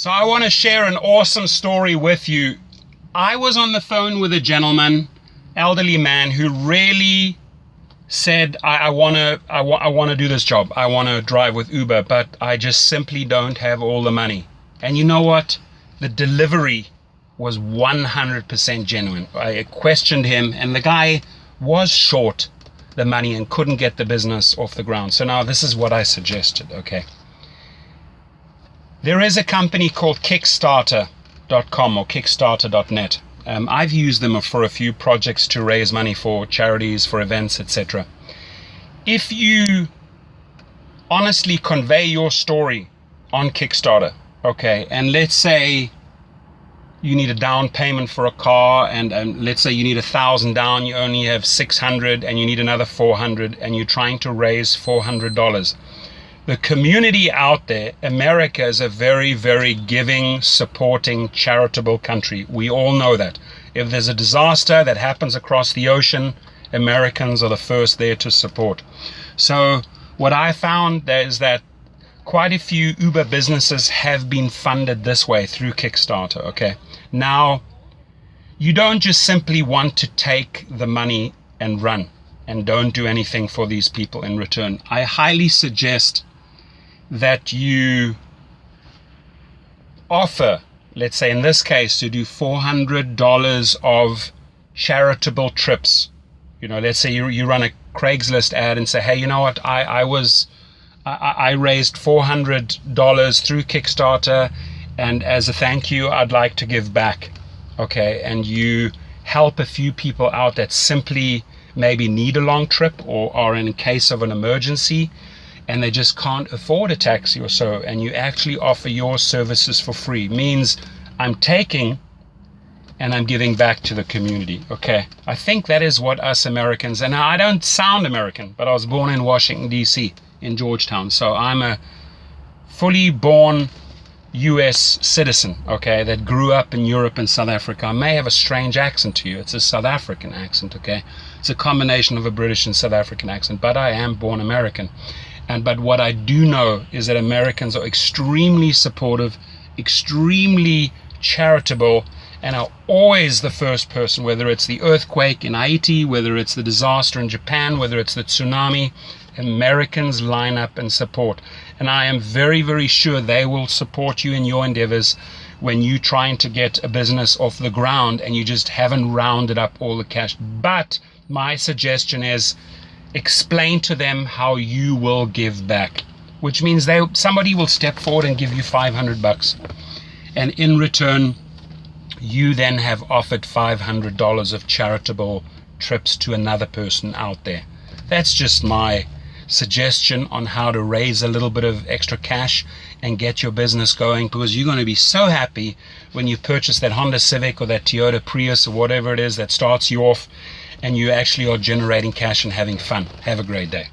So I want to share an awesome story with you. I was on the phone with a gentleman, elderly man, who really said, I want to do this job. I want to drive with Uber, but I just simply don't have all the money. And you know what? The delivery was 100% genuine. I questioned him, and the guy was short the money and couldn't get the business off the ground. So now this is what I suggested, okay? There is a company called Kickstarter.com or Kickstarter.net. I've used them for a few projects to raise money for charities, for events, etc. If you honestly convey your story on Kickstarter, okay, and let's say you need a down payment for a car, and let's say you need 1,000 down, you only have 600, and you need another 400, and you're trying to raise $400. The community out there, America is a very, very giving, supporting, charitable country. We all know that. If there's a disaster that happens across the ocean, Americans are the first there to support. So what I found is that quite a few Uber businesses have been funded this way through Kickstarter, okay? Now, you don't just simply want to take the money and run and don't do anything for these people in return. I highly suggest that you offer, let's say in this case, to do $400 of charitable trips. You know, let's say you run a Craigslist ad and say, hey, you know what, I raised $400 through Kickstarter, and as a thank you, I'd like to give back. Okay, and you help a few people out that simply maybe need a long trip or are in case of an emergency, and they just can't afford a taxi or so, and you actually offer your services for free. Means I'm taking and I'm giving back to the community. Okay, I think that is what us Americans, and I don't sound American, but I was born in Washington, D.C., in Georgetown, so I'm a fully born US citizen, okay, that grew up in Europe and South Africa. I may have a strange accent to you. It's a South African accent, okay? It's a combination of a British and South African accent, but I am born American. But what I do know is that Americans are extremely supportive, extremely charitable, and are always the first person, whether it's the earthquake in Haiti, whether it's the disaster in Japan, whether it's the tsunami, Americans line up and support. And I am very, very sure they will support you in your endeavors when you're trying to get a business off the ground and you just haven't rounded up all the cash. But my suggestion is explain to them how you will give back, which means somebody will step forward and give you $500, and in return you then have offered $500 of charitable trips to another person out there. That's just my suggestion on how to raise a little bit of extra cash and get your business going, because you're going to be so happy when you purchase that Honda Civic or that Toyota Prius or whatever it is that starts you off, and you actually are generating cash and having fun. Have a great day.